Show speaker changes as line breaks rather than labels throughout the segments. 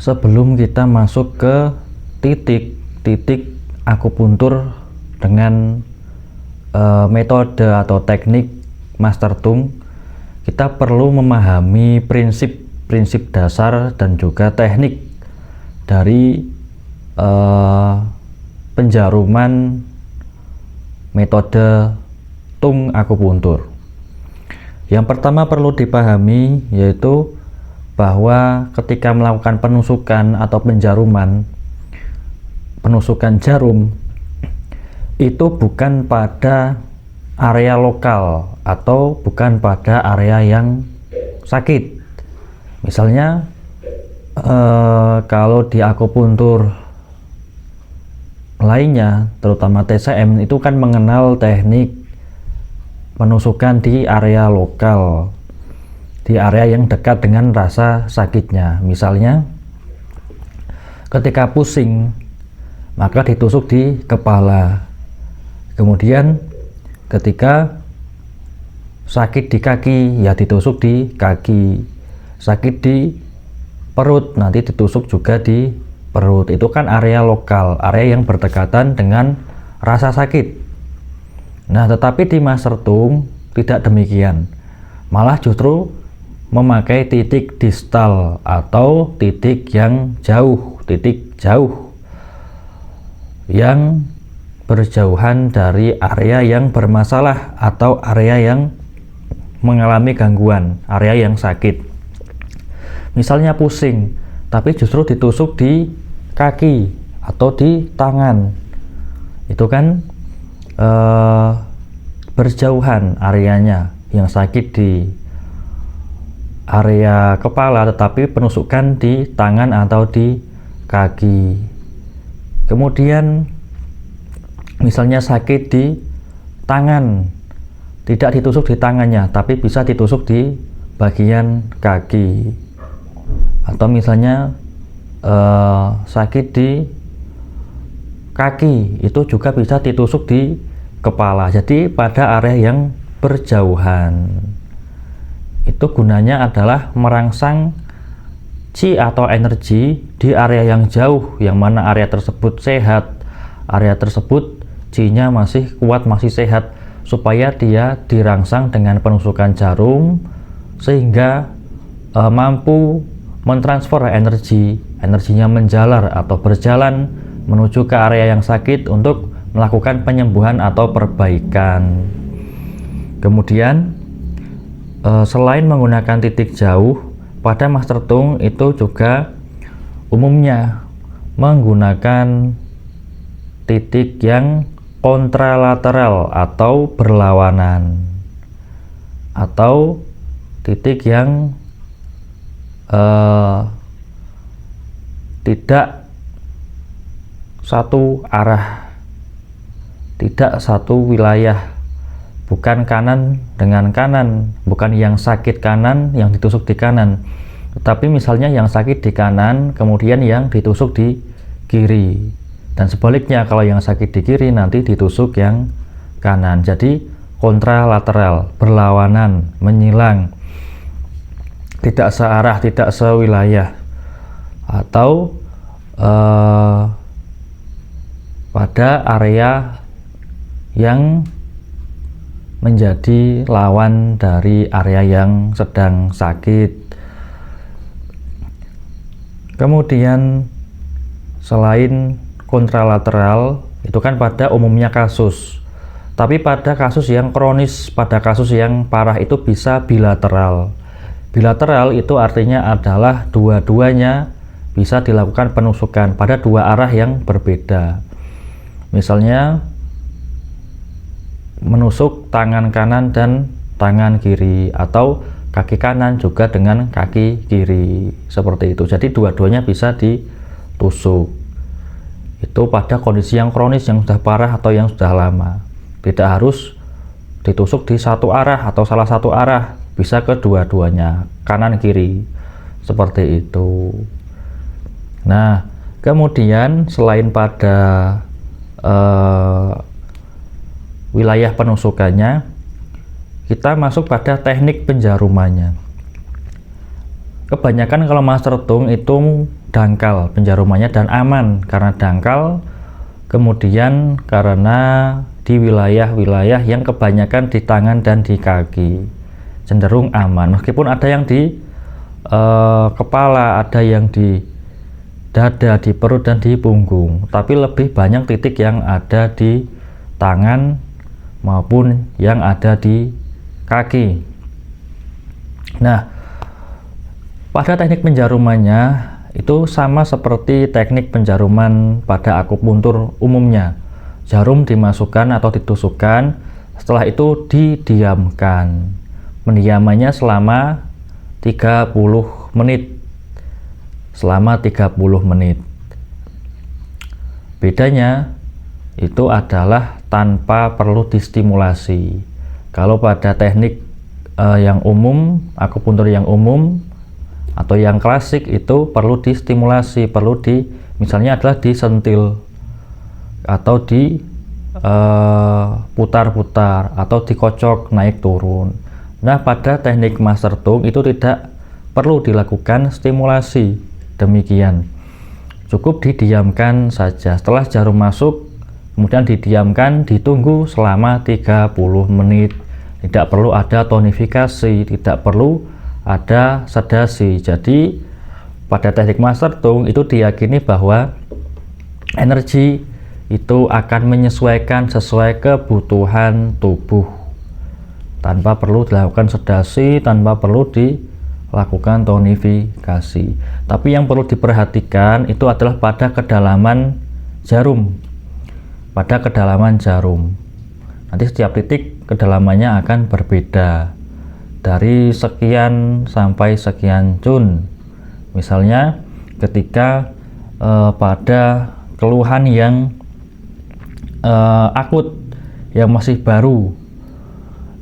sebelum kita masuk ke titik akupuntur dengan metode atau teknik Master Tung, kita perlu memahami prinsip dasar dan juga teknik dari penjaruman metode Tung akupuntur. Yang pertama perlu dipahami yaitu bahwa ketika melakukan penusukan atau penusukan jarum itu bukan pada area lokal atau bukan pada area yang sakit. Misalnya kalau di akupuntur lainnya, terutama TCM, itu kan mengenal teknik penusukan di area lokal, di area yang dekat dengan rasa sakitnya. Misalnya ketika pusing maka ditusuk di kepala, kemudian ketika sakit di kaki ya ditusuk di kaki, sakit di perut nanti ditusuk juga di perut. Itu kan area lokal, area yang berdekatan dengan rasa sakit. Nah, tetapi di Master Tung tidak demikian, malah justru memakai titik distal atau titik yang jauh, yang berjauhan dari area yang bermasalah atau area yang mengalami gangguan, area yang sakit. Misalnya pusing, tapi justru ditusuk di kaki atau di tangan, itu kan berjauhan areanya. Yang sakit di area kepala tetapi penusukan di tangan atau di kaki. Kemudian misalnya sakit di tangan, tidak ditusuk di tangannya tapi bisa ditusuk di bagian kaki. Atau misalnya sakit di kaki, itu juga bisa ditusuk di kepala. Jadi pada area yang berjauhan. Itu gunanya adalah merangsang chi atau energi di area yang jauh, yang mana area tersebut sehat, area tersebut chi-nya masih kuat, masih sehat, supaya dia dirangsang dengan penusukan jarum sehingga mampu mentransfer energinya menjalar atau berjalan menuju ke area yang sakit untuk melakukan penyembuhan atau perbaikan. Kemudian selain menggunakan titik jauh, pada Master Tung itu juga umumnya menggunakan titik yang kontralateral atau berlawanan, atau titik yang tidak satu arah, tidak satu wilayah, bukan kanan dengan kanan, bukan yang sakit kanan yang ditusuk di kanan, tetapi misalnya yang sakit di kanan kemudian yang ditusuk di kiri, dan sebaliknya kalau yang sakit di kiri nanti ditusuk yang kanan. Jadi kontralateral, berlawanan, menyilang, tidak searah, tidak sewilayah, atau pada area yang menjadi lawan dari area yang sedang sakit. Kemudian selain kontralateral itu kan pada umumnya kasus, tapi pada kasus yang kronis, pada kasus yang parah itu bisa bilateral. Bilateral itu artinya adalah dua-duanya bisa dilakukan penusukan pada dua arah yang berbeda. Misalnya menusuk tangan kanan dan tangan kiri, atau kaki kanan juga dengan kaki kiri, seperti itu. Jadi dua-duanya bisa ditusuk. Itu pada kondisi yang kronis, yang sudah parah atau yang sudah lama. Tidak harus ditusuk di satu arah atau salah satu arah, bisa kedua-duanya, kanan kiri, seperti itu. Nah, kemudian selain pada wilayah penusukannya, kita masuk pada teknik penjarumannya. kebanyakan kalau Master Tung itu dangkal penjarumannya dan aman karena dangkal, kemudian karena di wilayah-wilayah yang kebanyakan di tangan dan di kaki cenderung aman, meskipun ada yang di kepala, ada yang di dada, di perut dan di punggung, tapi lebih banyak titik yang ada di tangan maupun yang ada di kaki. Nah, pada teknik penjarumannya itu sama seperti teknik penjaruman pada akupuntur umumnya. Jarum dimasukkan atau ditusukkan, setelah itu didiamkan. Pendiamannya selama 30 menit. Selama 30 menit. Bedanya itu adalah tanpa perlu distimulasi. Kalau pada teknik yang umum, akupuntur yang umum atau yang klasik itu perlu distimulasi, perlu misalnya adalah disentil atau putar-putar atau dikocok naik turun. Nah, pada teknik Master Tung itu tidak perlu dilakukan stimulasi, demikian cukup didiamkan saja. Setelah jarum masuk kemudian didiamkan, ditunggu selama 30 menit. Tidak perlu ada tonifikasi, tidak perlu ada sedasi. Jadi pada teknik Master Tung itu diyakini bahwa energi itu akan menyesuaikan sesuai kebutuhan tubuh tanpa perlu dilakukan sedasi, tanpa perlu dilakukan tonifikasi. Tapi yang perlu diperhatikan itu adalah pada kedalaman jarum. Pada kedalaman jarum nanti setiap titik kedalamannya akan berbeda, dari sekian sampai sekian cun. Misalnya ketika pada keluhan yang akut, yang masih baru,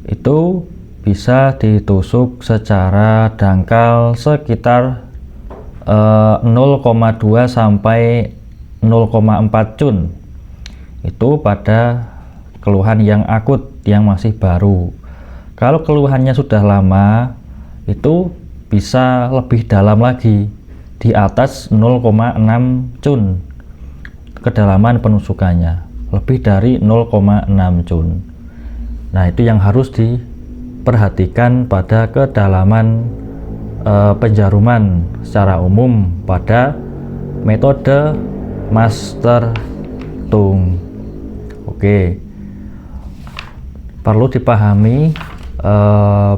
itu bisa ditusuk secara dangkal sekitar 0,2 sampai 0,4 cun. Itu pada keluhan yang akut, yang masih baru. Kalau keluhannya sudah lama, itu bisa lebih dalam lagi, di atas 0,6 cun kedalaman penusukannya, lebih dari 0,6 cun. Nah, itu yang harus diperhatikan pada kedalaman penjaruman secara umum pada metode Master Tung. Oke, perlu dipahami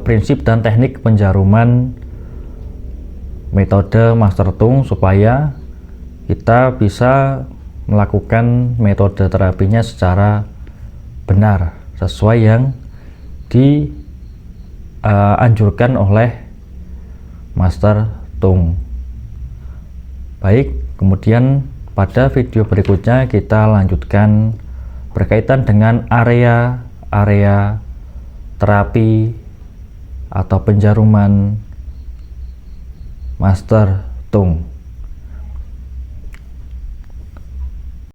prinsip dan teknik penjaruman metode Master Tung supaya kita bisa melakukan metode terapinya secara benar, sesuai yang dianjurkan oleh Master Tung. Baik, kemudian pada video berikutnya kita lanjutkan berkaitan dengan area terapi atau penjaruman Master Tung.